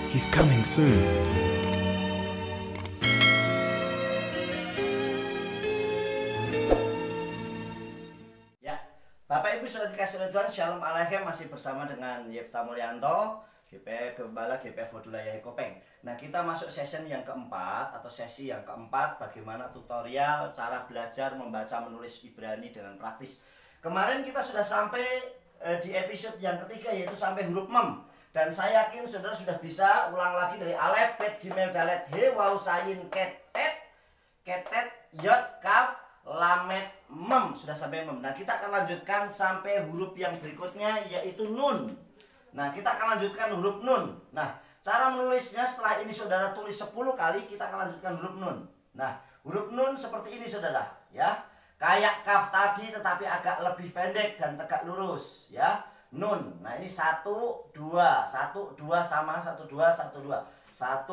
He's coming soon. Ya, Bapak Ibu sudah dikasih oleh Tuhan, Shalom Aleichem, masih bersama dengan Yefta Mulyanto, Gembala GPF Modula Yai Kopeng. Nah, kita masuk sesi yang keempat atau sesi yang keempat, bagaimana tutorial cara belajar membaca menulis Ibrani dengan praktis. Kemarin kita sudah sampai di episode yang ketiga, yaitu sampai huruf mem. Dan saya yakin saudara sudah bisa ulang lagi dari alef, bet, gimel, dalet, he, waw, sayin, ketet, yot, kaf, lamet, mem. Sudah sampai mem. Nah, kita akan lanjutkan sampai huruf yang berikutnya, yaitu nun. Nah, kita akan lanjutkan huruf nun. Nah, cara menulisnya setelah ini saudara tulis 10 kali, kita akan lanjutkan huruf nun. Nah, huruf nun seperti ini saudara, ya. Kayak kaf tadi tetapi agak lebih pendek dan tegak lurus, ya. Nun. Nah, ini 1 2 1 2 sama 1 2 1 2 1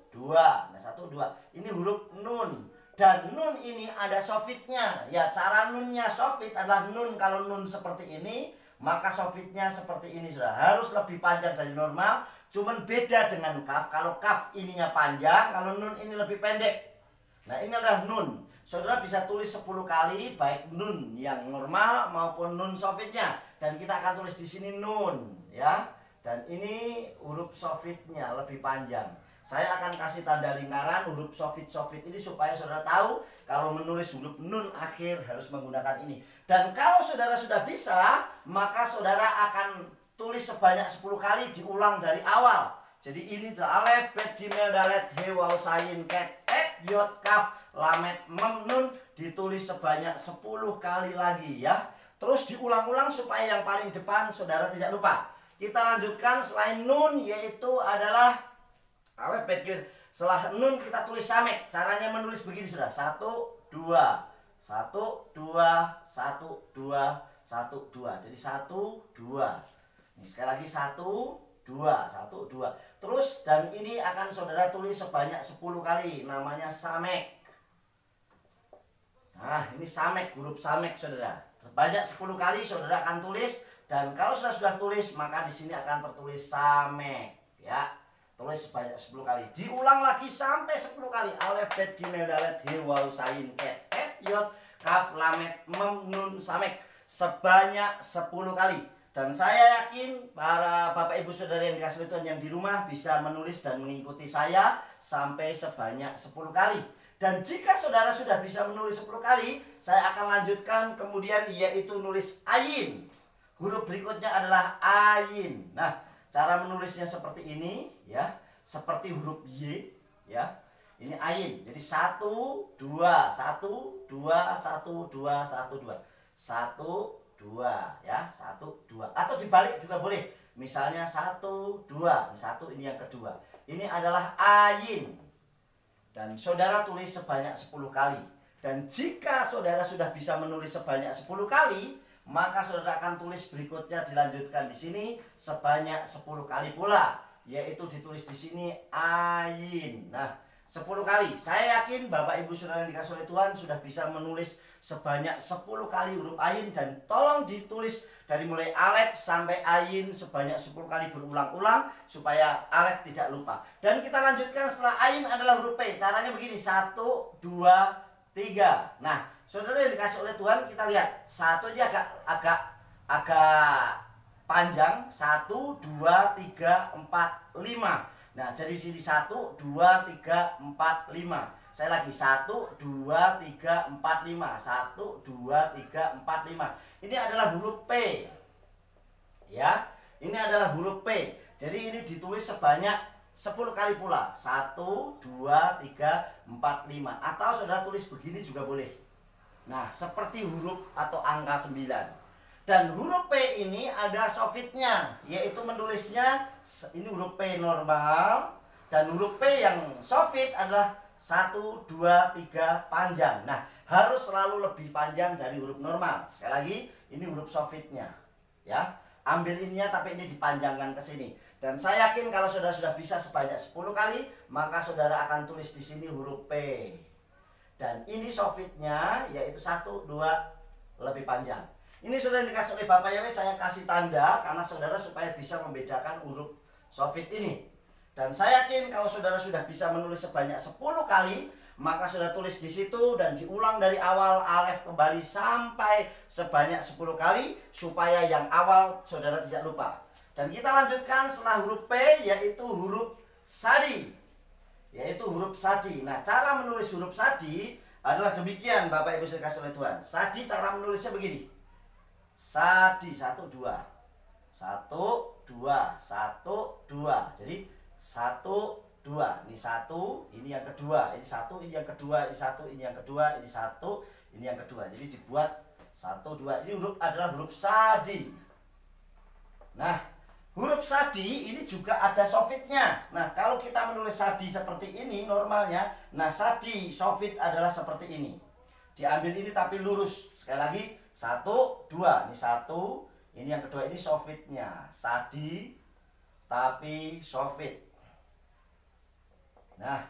2. Nah, 1 2. Ini huruf nun. Dan nun ini ada sofitnya. Ya, cara nunnya sofit adalah nun. Kalau nun seperti ini, maka sofitnya seperti ini sudah. Harus lebih panjang dari normal. Cuman beda dengan kaf. Kalau kaf ininya panjang, kalau nun ini lebih pendek. Nah, ini adalah nun. Saudara bisa tulis 10 kali, baik nun yang normal maupun nun sofitnya. Dan kita akan tulis di sini nun, ya. Dan ini huruf sofitnya lebih panjang. Saya akan kasih tanda lingkaran huruf sofit ini supaya saudara tahu kalau menulis huruf nun akhir harus menggunakan ini. Dan kalau saudara sudah bisa, maka saudara akan tulis sebanyak 10 kali, diulang dari awal. Jadi ini adalah alef, bet, gimel, dalet, he, waw, sayin, ketet, yot, kaf, lamet, mem, nun. Ditulis sebanyak 10 kali lagi, ya. Terus diulang-ulang supaya yang paling depan saudara tidak lupa. Kita lanjutkan selain nun, yaitu adalah alef, bet, gimel. Setelah nun kita tulis samek. Caranya menulis begini sudah. 1 2 1 2 1 2 1 2. Jadi 1 2. Ini sekali lagi 1 2 1 2. Terus dan ini akan saudara tulis sebanyak 10 kali, namanya samek. Nah, ini samek, huruf samek saudara. Sebanyak 10 kali saudara akan tulis, dan kalau sudah tulis maka di sini akan tertulis samek, ya. Tulis sebanyak 10 kali. Diulang lagi sampai 10 kali. Alef, bet, gimel, dalet, he, waw, sayin, ketet, yot, kaf, lamet, mem, nun, samek. Sebanyak 10 kali. Dan saya yakin para bapak ibu saudara yang dikasih Tuhan yang di rumah bisa menulis dan mengikuti saya sampai sebanyak 10 kali. Dan jika saudara sudah bisa menulis 10 kali, saya akan lanjutkan kemudian yaitu nulis ayin. Huruf berikutnya adalah ayin. Nah, cara menulisnya seperti ini, ya. Seperti huruf Y, ya. Ini ayin. Jadi 1 2 1 2 1 2 1 2. 1 2, ya. 1 2. Atau dibalik juga boleh. Misalnya 1 2. 1 ini yang kedua. Ini adalah ayin. Dan saudara tulis sebanyak 10 kali. Dan jika saudara sudah bisa menulis sebanyak 10 kali, maka saudara akan tulis berikutnya dilanjutkan di sini sebanyak 10 kali pula, yaitu ditulis di sini ayin. Nah, 10 kali. Saya yakin Bapak Ibu saudara yang dikasih oleh Tuhan sudah bisa menulis sebanyak 10 kali huruf ayin, dan tolong ditulis dari mulai alef sampai ayin sebanyak 10 kali berulang-ulang supaya alef tidak lupa. Dan kita lanjutkan setelah ayin adalah huruf P. Caranya begini, 1 2 3. Nah, saudara yang dikasih oleh Tuhan, kita lihat satu ini agak panjang. 1 2 3 4 5. Nah, jadi sini 1 2 3 4 5. Saya lagi 1 2 3 4 5. 1 2 3 4 5. Ini adalah huruf P. Ya, ini adalah huruf P. Jadi ini ditulis sebanyak 10 kali pula. 1 2 3 4 5. Atau saudara tulis begini juga boleh. Nah, seperti huruf atau angka 9. Dan huruf P ini ada sofitnya, yaitu menulisnya ini huruf P normal, dan huruf P yang sofit adalah 1 2 3 panjang. Nah, harus selalu lebih panjang dari huruf normal. Sekali lagi, ini huruf sofitnya, ya. Ambil ininya tapi ini dipanjangkan ke sini. Dan saya yakin kalau saudara sudah bisa sebanyak 10 kali, maka saudara akan tulis di sini huruf P. Dan ini sofitnya yaitu 1 2 lebih panjang. Ini sudah dikasih oleh Bapak Yahweh, saya kasih tanda karena saudara supaya bisa membedakan huruf sofit ini. Dan saya yakin kalau saudara sudah bisa menulis sebanyak 10 kali, maka saudara tulis di situ dan diulang dari awal alef kembali sampai sebanyak 10 kali supaya yang awal saudara tidak lupa. Dan kita lanjutkan setelah huruf P, yaitu huruf sadi. Nah, cara menulis huruf sadi adalah demikian Bapak Ibu yang dikasihi oleh Tuhan. Sadi cara menulisnya begini. Sadi 1 2. 1 2 1 2. Jadi 1 2. Ini 1, ini yang kedua, ini 1, ini yang kedua, ini 1, ini yang kedua, ini 1, ini yang kedua. Jadi dibuat 1 2. Ini huruf adalah huruf sadi. Nah, huruf sadi ini juga ada sofitnya. Nah, kalau kita menulis sadi seperti ini normalnya, nah sadi sofit adalah seperti ini. Diambil ini tapi lurus. Sekali lagi 1 2. Ini 1, ini yang kedua, ini sofitnya. Sadi tapi sofit. Nah,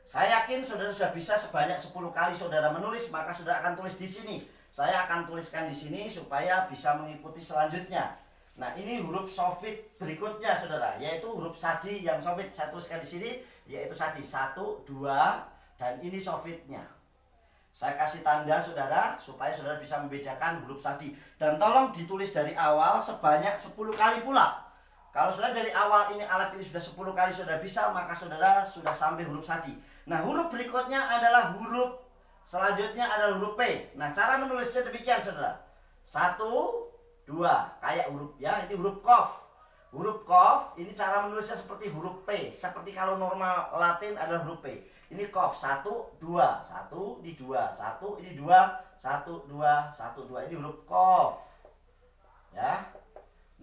saya yakin saudara sudah bisa sebanyak 10 kali saudara menulis, maka saudara akan tulis di sini. Saya akan tuliskan di sini supaya bisa mengikuti selanjutnya. Nah, ini huruf sofit berikutnya saudara, yaitu huruf sadi yang sofit. Saya tuliskan di sini, yaitu sadi 1 2, dan ini sofitnya. Saya kasih tanda saudara supaya saudara bisa membedakan huruf sadi. Dan tolong ditulis dari awal sebanyak 10 kali pula. Kalau sudah dari awal ini alef ini sudah 10 kali sudah bisa, maka saudara sudah sampai huruf sadi. Nah, huruf berikutnya adalah huruf selanjutnya adalah huruf P. Nah, cara menulisnya demikian saudara. 1 2, kayak huruf ya, ini huruf Qaf. Huruf Qaf ini cara menulisnya seperti huruf P. Seperti kalau normal Latin adalah huruf P. Ini Qaf 1 2, 1 ini 2, 1 ini 2, 1 2, 1 2. Ini huruf Qaf. Ya.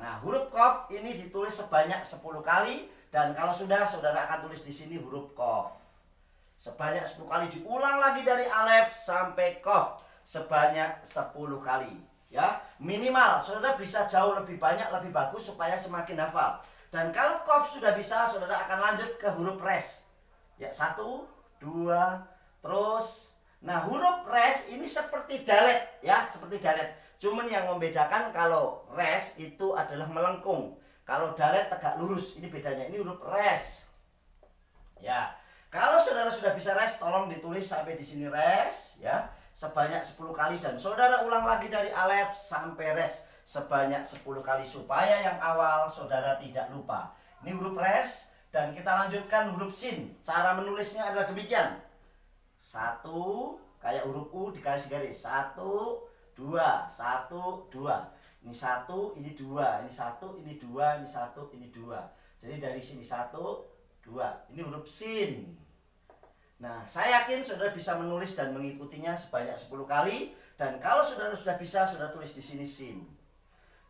Nah, huruf Qaf ini ditulis sebanyak 10 kali, dan kalau sudah saudara akan tulis di sini huruf Qaf. Sebanyak 10 kali, diulang lagi dari alef sampai Qaf sebanyak 10 kali. Ya, minimal saudara bisa jauh lebih banyak lebih bagus supaya semakin hafal. Dan kalau Qaf sudah bisa, saudara akan lanjut ke huruf res. Ya, 1 2 terus. Nah, huruf res ini seperti dalet ya, seperti dalet. Cuman yang membedakan kalau res itu adalah melengkung. Kalau dalet tegak lurus, ini bedanya. Ini huruf res. Ya. Kalau saudara sudah bisa res, tolong ditulis sampai di sini res ya, sebanyak 10 kali, dan saudara ulang lagi dari alef sampai res sebanyak 10 kali supaya yang awal saudara tidak lupa. Ini huruf res, dan kita lanjutkan huruf sin. Cara menulisnya adalah demikian. 1 kayak huruf U dikasih garis. 1 2 1 2. Ini 1, ini 2, ini 1, ini 2, ini 1, ini 2. Jadi dari sini 1 2. Ini huruf sin. Nah, saya yakin saudara bisa menulis dan mengikutinya sebanyak 10 kali. Dan kalau saudara sudah bisa, saudara tulis di sini sin.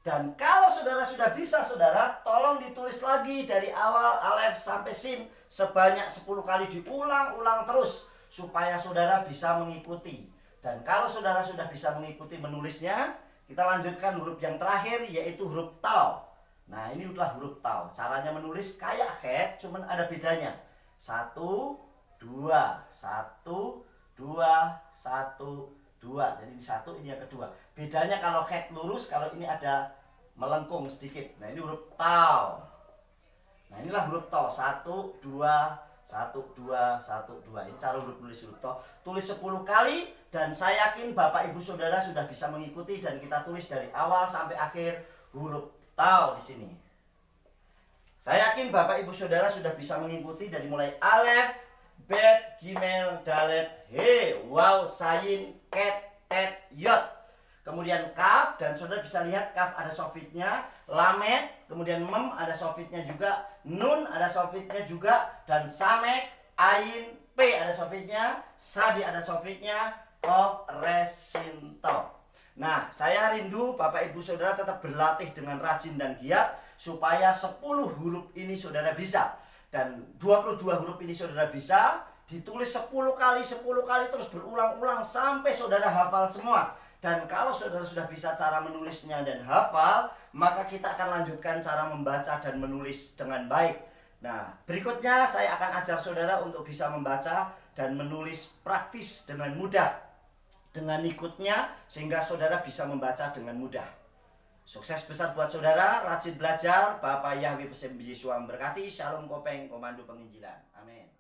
Dan kalau saudara sudah bisa, saudara tolong ditulis lagi dari awal alef sampai sin sebanyak 10 kali, diulang-ulang terus supaya saudara bisa mengikuti. Dan kalau saudara sudah bisa mengikuti menulisnya, kita lanjutkan huruf yang terakhir, yaitu huruf tau. Nah, ini adalah huruf tau. Caranya menulis kayak head, cuman ada bedanya. 1 2 1 2 1 2. Jadi ini 1, ini yang kedua. Bedanya kalau head lurus, kalau ini ada melengkung sedikit. Nah, ini huruf tau. Nah, inilah huruf tau. 1 2 1 2 1 2. Ini cara huruf tulis huruf tau. Tulis 10 kali, dan saya yakin Bapak Ibu Saudara sudah bisa mengikuti, dan kita tulis dari awal sampai akhir huruf tau di sini. Saya yakin Bapak Ibu Saudara sudah bisa mengikuti dari mulai alef, bet, gimel, dalet, he, waw, sayin, ket, tet, yot. Kemudian kaf, dan saudara bisa lihat kaf ada sofitnya, lamet, kemudian mem ada sofitnya juga, nun ada sofitnya juga, dan samek, ain, p ada sofitnya, sadi ada sofitnya, kof, res, sin, to. Nah, saya rindu Bapak Ibu Saudara tetap berlatih dengan rajin dan giat supaya 10 huruf ini saudara bisa. Dan 22 huruf ini saudara bisa ditulis 10 kali terus berulang-ulang sampai saudara hafal semua. Dan kalau saudara sudah bisa cara menulisnya dan hafal, maka kita akan lanjutkan cara membaca dan menulis dengan baik. Nah, berikutnya saya akan ajar saudara untuk bisa membaca dan menulis praktis dengan mudah, dengan ikutnya, sehingga saudara bisa membaca dengan mudah. Sukses besar buat saudara, rajin belajar. Bapak Yahweh Yesus memberkati. Shalom Kopeng, Komando Penginjilan. Amin.